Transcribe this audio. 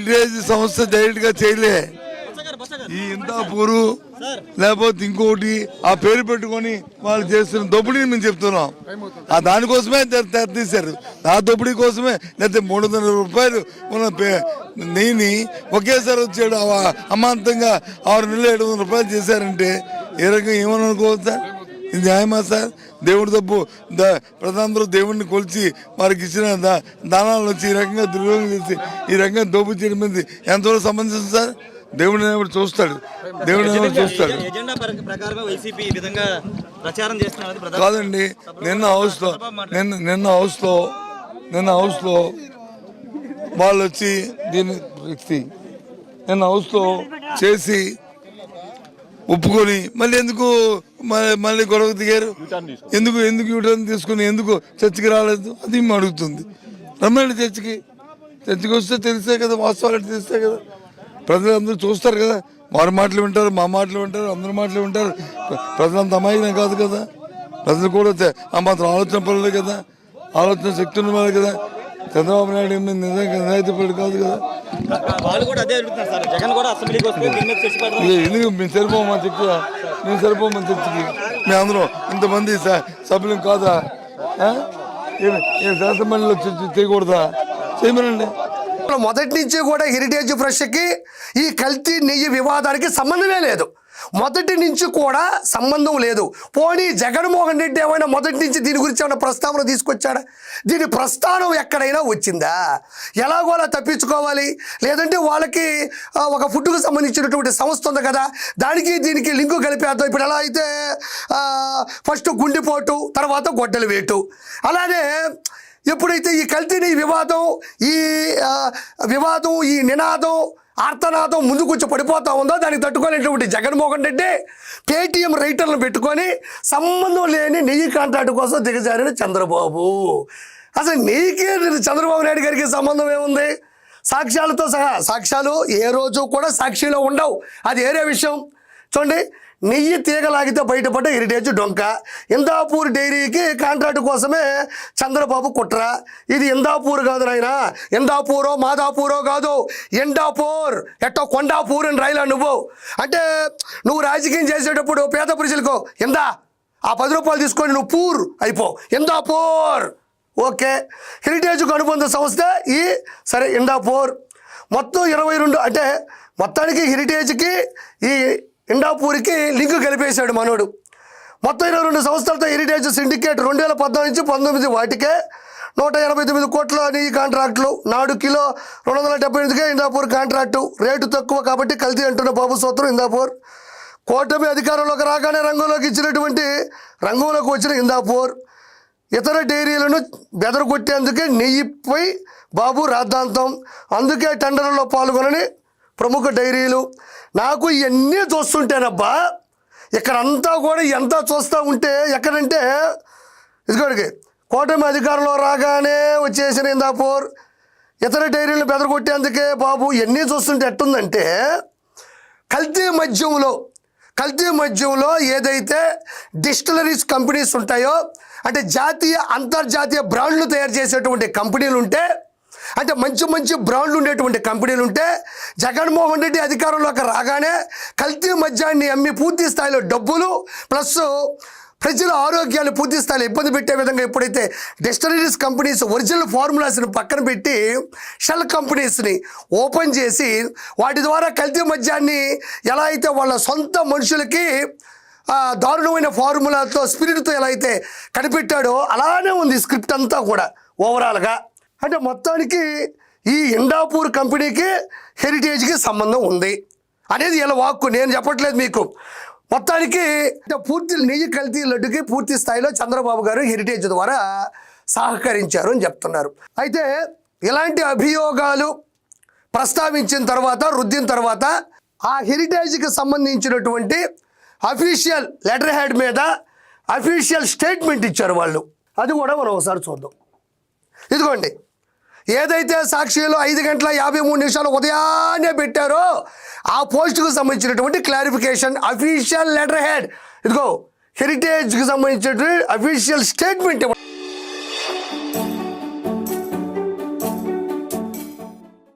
Heritage సంస్థ direct గా చేయలే. ఈ ఇందాపూరు లేకపోతే ఇంకోటి ఆ పేరు పెట్టుకొని వాళ్ళు చేస్తున్న దోపిడీని మేము చెప్తున్నాం. ఆ దానికోసమే తీశారు. ఆ దోపిడీ కోసమే లేకపోతే 300 రూపాయలు ఉన్న నెయ్యిని ఒకేసారి వచ్చాడు అమాంతంగా 6 నెలలు 700 రూపాయలు చేశారంటే ఏ రకంగా ఏమని అనుకోవచ్చు సార్? ఇది న్యాయమా సార్? దేవుడి తప్పు ప్రధానంలో దేవుడిని కొలిచి వారికి ఇచ్చిన దానాలు వచ్చి ఈ రకంగా దుర్యోగం చేసి ఈ రకంగా దోపిడీ చేయడం మీద ఎంతవరకు సంబంధించింది సార్? దేవుడిని ఎవరు చూస్తాడు? దేవుడిని చూస్తాడు కాదండి. నిన్న హౌస్ లో వాళ్ళు వచ్చి దీని వ్యక్తి నిన్న హౌస్ లో చేసి ఒప్పుకొని మళ్ళీ గొడవ దిగారు. ఎందుకు యూటర్న్ తీసుకుని ఎందుకు చర్చికి రాలేదు? అది మేము అడుగుతుంది. రమ్మండి చర్చికి వస్తే తెలిసే కదా, వాస్తవాలు తెలిస్తే కదా. ప్రజలందరూ చూస్తారు కదా, వారి మాటలు వింటారు, మా మాటలు వింటారు, అందరి మాటలు వింటారు. ప్రజలంత అమాయకం కాదు కదా. ప్రజలు కూడా ఆ మాత్రం ఆలోచన పడలేదు కదా, ఆలోచన శక్తి ఉన్న వాళ్ళు కదా. చంద్రబాబు నాయుడు నిజంగా నిజాయితీపరుడు కాదు కదా. ఎందుకు మేము సరిపోమా చర్చకి? మేము అందరం ఇంతమంది సభ్యులు కాదా? శాసనమండలిలో చేయకూడదా? చేయమనండి. మొదటి నుంచి కూడా హెరిటేజ్ ఫ్రెష్కి ఈ కల్తీ నెయ్యి వివాదానికి సంబంధమే లేదు. మొదటి నుంచి కూడా సంబంధం లేదు. పోనీ జగన్మోహన్ రెడ్డి ఏమైనా మొదటి నుంచి దీని గురించి ఏమైనా ప్రస్తావన తీసుకొచ్చాడా? దీని ప్రస్థానం ఎక్కడైనా వచ్చిందా? ఎలాగోలా తప్పించుకోవాలి, లేదంటే వాళ్ళకి ఒక ఫుడ్కు సంబంధించినటువంటి సంస్థ ఉంది కదా, దానికి దీనికి లింకు కలిపేద్దాం. ఇప్పుడు ఎలా అయితే ఫస్ట్ గుండెపోటు, తర్వాత గొడ్డలి వేటు, అలానే ఎప్పుడైతే ఈ కల్తీని వివాదం ఈ నినాదం ఆర్తనాదం ముందుకు వచ్చి పడిపోతా ఉందో దానికి తట్టుకోలేనటువంటి జగన్మోహన్ రెడ్డి పేటీఎం రైటర్లను పెట్టుకొని సంబంధం లేని నెయ్యి కాంట్రాక్ట్ కోసం దిగజారిన చంద్రబాబు. అసలు నెయ్యికి చంద్రబాబు నాయుడు గారికి సంబంధం ఏముంది? సాక్ష్యాలతో సహా, సాక్ష్యాలు ఏ రోజు కూడా సాక్షిలో ఉండవు, అది వేరే విషయం. చూడండి, నెయ్యి తీగలాగితే బయటపడ్డ హెరిటేజ్ డొంక. ఇందాపూర్ డైరీకి కాంట్రాక్ట్ కోసమే చంద్రబాబు కుట్ర. ఇది ఇందాపూర్ కాదు నాయన, ఇందాపూరో మాదాపూరో కాదు, ఎండాపూర్. ఎట్టో కొండాపూర్ అని రాయిలా నువ్వు. అంటే నువ్వు రాజకీయం చేసేటప్పుడు పేద ప్రజలకు ఇందా ఆ 10 రూపాయలు తీసుకొని నువ్వు పూర్ అయిపో, ఇందాపూర్. ఓకే, హెరిటేజ్కు అనుబంధ సంస్థ ఈ సరే ఇందాపూర్. మొత్తం 22, అంటే మొత్తానికి హెరిటేజ్కి ఈ ఇండాపూర్కి లింకు కలిపేశాడు మనోడు. మొత్తం 22 సంస్థలతో హెరిటేజ్ సిండికేట్ 2014 నుంచి 19 వాటికే 189 కోట్ల నెయ్యి కాంట్రాక్టులు. నాడు కిలో 278కే ఇందాపూర్ కాంట్రాక్టు. రేటు తక్కువ కాబట్టి కల్తీ అంటున్న బాబు సూత్రం ఇందాపూర్. కూటమి అధికారంలోకి రాగానే రంగంలోకి వచ్చిన ఇందాపూర్ ఇతర డైరీలను బెదరగొట్టేందుకే నెయ్యిపై బాబు రాద్ధాంతం. అందుకే టెండర్లలో పాల్గొనని ప్రముఖ డైరీలు. నాకు ఇవన్నీ చూస్తుంటేనబ్బా, ఇక్కడంతా కూడా ఎంత చూస్తూ ఉంటే ఎక్కడంటే ఇదిగోడికి కూటమి అధికారంలో రాగానే వచ్చేసిన ఇందాపూర్ ఇతర డైరీలను బెదరగొట్టేందుకే బాబు. ఇవన్నీ చూస్తుంటే ఎట్టుందంటే కల్తీ మద్యంలో ఏదైతే డిస్టిలరీస్ కంపెనీస్ ఉంటాయో, అంటే జాతీయ అంతర్జాతీయ బ్రాండ్లు తయారు చేసేటువంటి కంపెనీలు ఉంటే, అంటే మంచి బ్రాండ్లు ఉండేటువంటి కంపెనీలు ఉంటే, జగన్మోహన్ రెడ్డి అధికారంలోకి రాగానే కల్తీ మద్యాన్ని అమ్మి పూర్తి స్థాయిలో డబ్బులు ప్లస్ ప్రజల ఆరోగ్యాన్ని పూర్తి స్థాయిలో ఇబ్బంది పెట్టే విధంగా ఎప్పుడైతే డిస్టిలరీస్ కంపెనీస్ ఒరిజినల్ ఫార్ములాస్ని పక్కన పెట్టి షెల్ కంపెనీస్ని ఓపెన్ చేసి వాటి ద్వారా కల్తీ మద్యాన్ని ఎలా అయితే వాళ్ళ సొంత మనుషులకి దారుణమైన ఫార్ములాతో స్పిరిట్తో ఎలా అయితే కనిపెట్టాడో అలానే ఉంది స్క్రిప్ట్ అంతా కూడా ఓవరాల్గా. అంటే మొత్తానికి ఈ ఇండాపూర్ కంపెనీకి హెరిటేజ్కి సంబంధం ఉంది అనేది ఇలా వాక్కు, నేను చెప్పట్లేదు మీకు. మొత్తానికి పూర్తి నెయ్యి కల్తీ లడ్డుకి పూర్తి స్థాయిలో చంద్రబాబు గారు హెరిటేజ్ ద్వారా సహకరించారు అని చెప్తున్నారు. అయితే ఇలాంటి అభియోగాలు ప్రస్తావించిన తర్వాత, రుద్దిన తర్వాత ఆ హెరిటేజ్కి సంబంధించినటువంటి అఫీషియల్ లెటర్ హెడ్ మీద అఫీషియల్ స్టేట్మెంట్ ఇచ్చారు వాళ్ళు. అది కూడా మనం ఒకసారి చూద్దాం. ఇదిగోండి, ఏదైతే సాక్షిలో 5 గంటల 53 నిమిషాలు ఉదయాన్నే పెట్టారో ఆ పోస్టుకు సంబంధించినటువంటి క్లారిఫికేషన్ అఫీషియల్ లెటర్ హెడ్. ఇదిగో హెరిటేజ్కి సంబంధించినటువంటి అఫీషియల్ స్టేట్మెంట్